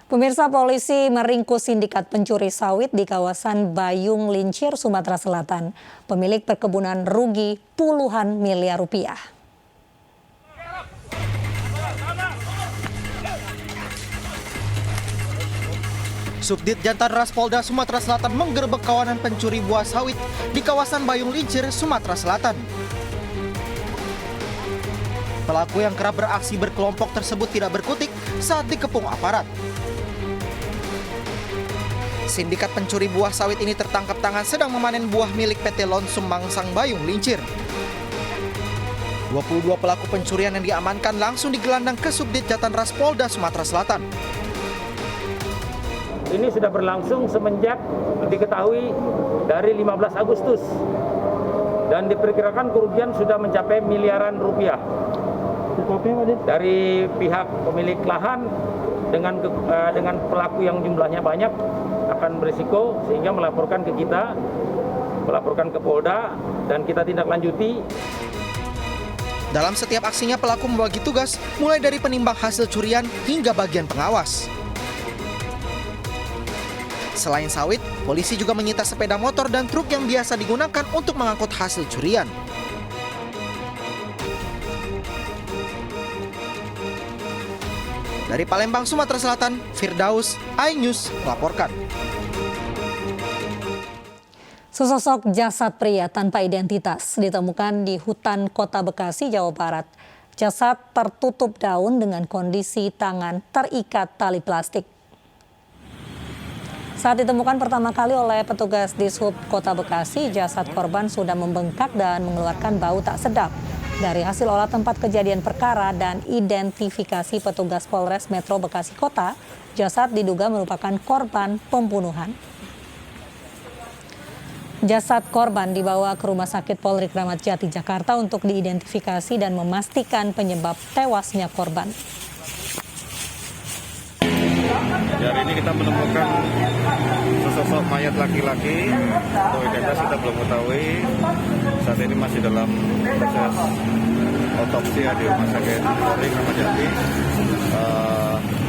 Pemirsa, polisi meringkus sindikat pencuri sawit di kawasan Bayung Lincir, Sumatera Selatan. Pemilik perkebunan rugi puluhan miliar rupiah. Subdit Jantanras Polda Sumatera Selatan menggerebek kawanan pencuri buah sawit di kawasan Bayung Lincir, Sumatera Selatan. Pelaku yang kerap beraksi berkelompok tersebut tidak berkutik saat dikepung aparat. Sindikat pencuri buah sawit ini tertangkap tangan sedang memanen buah milik PT Lonsum Mangsang Bayung Lincir. 22 pelaku pencurian yang diamankan langsung digelandang ke Subdit Jantanras Polda Sumatera Selatan. Ini sudah berlangsung semenjak diketahui dari 15 Agustus dan diperkirakan kerugian sudah mencapai miliaran rupiah. Dari pihak pemilik lahan dengan pelaku yang jumlahnya banyak akan berisiko sehingga melaporkan ke kita, melaporkan ke Polda dan kita tindak lanjuti. Dalam setiap aksinya pelaku membagi tugas mulai dari penimbang hasil curian hingga bagian pengawas. Selain sawit, polisi juga menyita sepeda motor dan truk yang biasa digunakan untuk mengangkut hasil curian. Dari Palembang, Sumatera Selatan, Firdaus, iNews melaporkan. Sesosok jasad pria tanpa identitas ditemukan di hutan Kota Bekasi, Jawa Barat. Jasad tertutup daun dengan kondisi tangan terikat tali plastik. Saat ditemukan pertama kali oleh petugas Dishub Kota Bekasi, jasad korban sudah membengkak dan mengeluarkan bau tak sedap. Dari hasil olah tempat kejadian perkara dan identifikasi petugas Polres Metro Bekasi Kota, jasad diduga merupakan korban pembunuhan. Jasad korban dibawa ke Rumah Sakit Polri Kramat Jati, Jakarta untuk diidentifikasi dan memastikan penyebab tewasnya korban. Hari ini kita menemukan sesosok mayat laki-laki. Untuk identitas kita belum ketahui. Saat ini masih dalam proses otopsi di Rumah Sakit Polri Kramat Jati.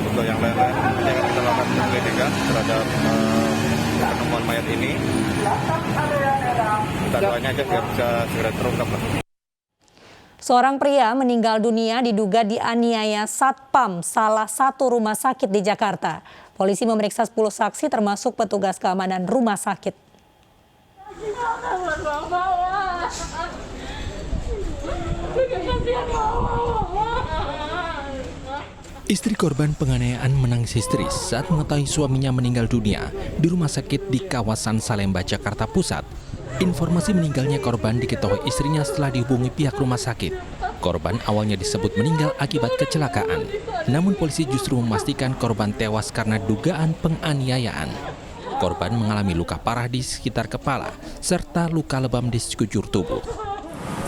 Untuk yang lain-lain nanti akan kita lakukan penyelidikan terhadap penemuan mayat ini. Kita doanya aja biar bisa segera terungkap. Seorang pria meninggal dunia diduga dianiaya satpam salah satu rumah sakit di Jakarta. Polisi memeriksa 10 saksi termasuk petugas keamanan rumah sakit. Istri korban penganiayaan menangis histeris saat mengetahui suaminya meninggal dunia di rumah sakit di kawasan Salemba, Jakarta Pusat. Informasi meninggalnya korban diketahui istrinya setelah dihubungi pihak rumah sakit. Korban awalnya disebut meninggal akibat kecelakaan. Namun polisi justru memastikan korban tewas karena dugaan penganiayaan. Korban mengalami luka parah di sekitar kepala serta luka lebam di sekujur tubuh.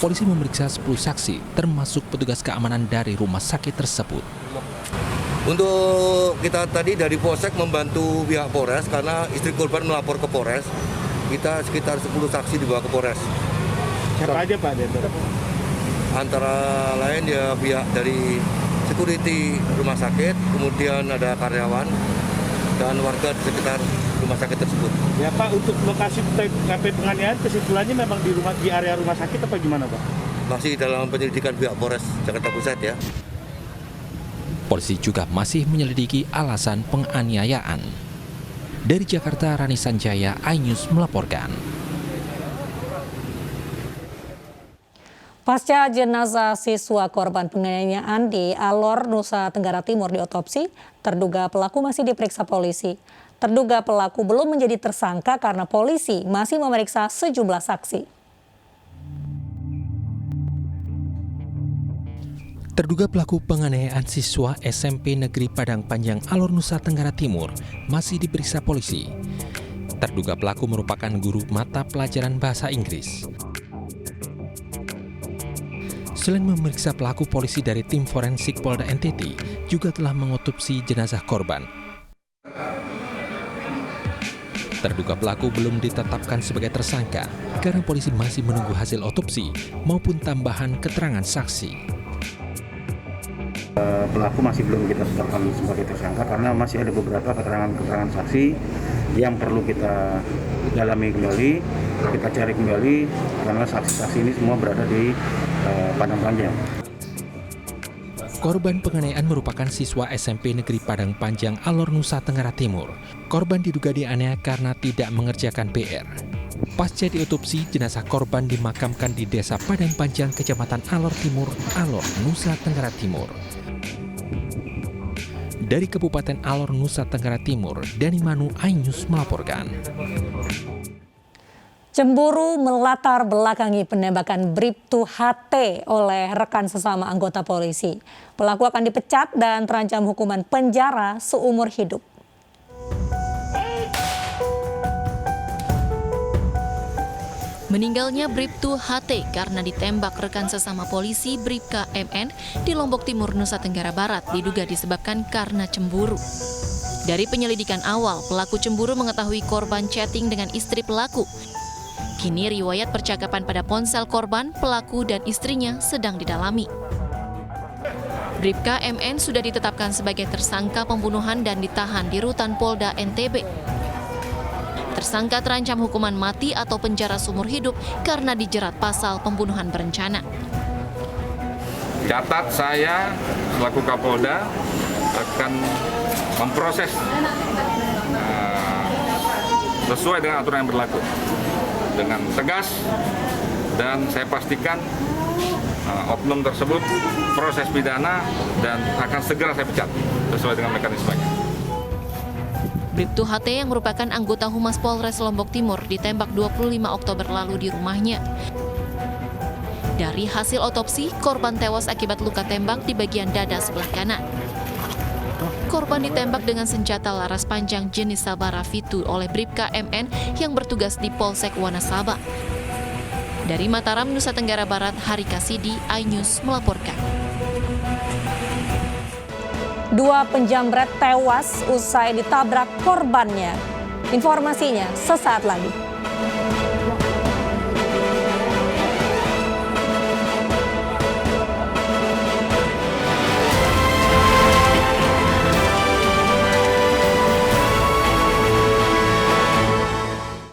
Polisi memeriksa 10 saksi termasuk petugas keamanan dari rumah sakit tersebut. Untuk kita tadi dari Polsek membantu pihak Polres karena istri korban melapor ke Polres. Kita sekitar 10 saksi dibawa ke Polres. Siapa aja Pak? Antara lain ya pihak dari security rumah sakit, kemudian ada karyawan dan warga di sekitar rumah sakit tersebut. Ya Pak, untuk lokasi TKP penganiayaan kesimpulannya memang di area rumah sakit apa gimana Pak? Masih dalam penyelidikan pihak Polres Jakarta Pusat ya. Polisi juga masih menyelidiki alasan penganiayaan. Dari Jakarta, Rani Sanjaya, iNews melaporkan. Pasca jenazah siswa korban penganiayaan di Alor, Nusa Tenggara Timur diotopsi, terduga pelaku masih diperiksa polisi. Terduga pelaku belum menjadi tersangka karena polisi masih memeriksa sejumlah saksi. Terduga pelaku penganiayaan siswa SMP Negeri Padang Panjang Alor, Nusa Tenggara Timur masih diperiksa polisi. Terduga pelaku merupakan guru mata pelajaran bahasa Inggris. Selain memeriksa pelaku, polisi dari tim forensik Polda NTT juga telah mengotopsi jenazah korban. Terduga pelaku belum ditetapkan sebagai tersangka karena polisi masih menunggu hasil otopsi maupun tambahan keterangan saksi. Pelaku masih belum kita tetapkan sebagai tersangka karena masih ada beberapa keterangan-keterangan saksi yang perlu kita dalami kembali, kita cari kembali karena saksi-saksi ini semua berada di Padang Panjang. Korban penganiayaan merupakan siswa SMP Negeri Padang Panjang, Alor, Nusa Tenggara Timur. Korban diduga dianiaya karena tidak mengerjakan PR. Pasca diotopsi, jenazah korban dimakamkan di Desa Padang Panjang, Kecamatan Alor Timur, Alor, Nusa Tenggara Timur. Dari Kabupaten Alor, Nusa Tenggara Timur, Dani Manu, iNews melaporkan. Cemburu melatar belakangi penembakan Bribtu HT oleh rekan sesama anggota polisi. Pelaku akan dipecat dan terancam hukuman penjara seumur hidup. Meninggalnya Bribtu HT karena ditembak rekan sesama polisi Bribka MN di Lombok Timur, Nusa Tenggara Barat diduga disebabkan karena cemburu. Dari penyelidikan awal, pelaku cemburu mengetahui korban chatting dengan istri pelaku. Kini riwayat percakapan pada ponsel korban, pelaku dan istrinya sedang didalami. Bribka MN sudah ditetapkan sebagai tersangka pembunuhan dan ditahan di Rutan Polda NTB. Tersangka terancam hukuman mati atau penjara seumur hidup karena dijerat pasal pembunuhan berencana. Catat, saya selaku Kapolda akan memproses sesuai dengan aturan yang berlaku dengan tegas, dan saya pastikan oknum tersebut proses pidana dan akan segera saya pecat sesuai dengan mekanismenya. Bribtu HT yang merupakan anggota Humas Polres Lombok Timur ditembak 25 Oktober lalu di rumahnya. Dari hasil otopsi, korban tewas akibat luka tembak di bagian dada sebelah kanan. Korban ditembak dengan senjata laras panjang jenis Sabara V2 oleh Bribka MN yang bertugas di Polsek Wanasaba. Dari Mataram, Nusa Tenggara Barat, Hari Kasidi, iNews melaporkan. 2 penjamret tewas usai ditabrak korbannya. Informasinya sesaat lagi.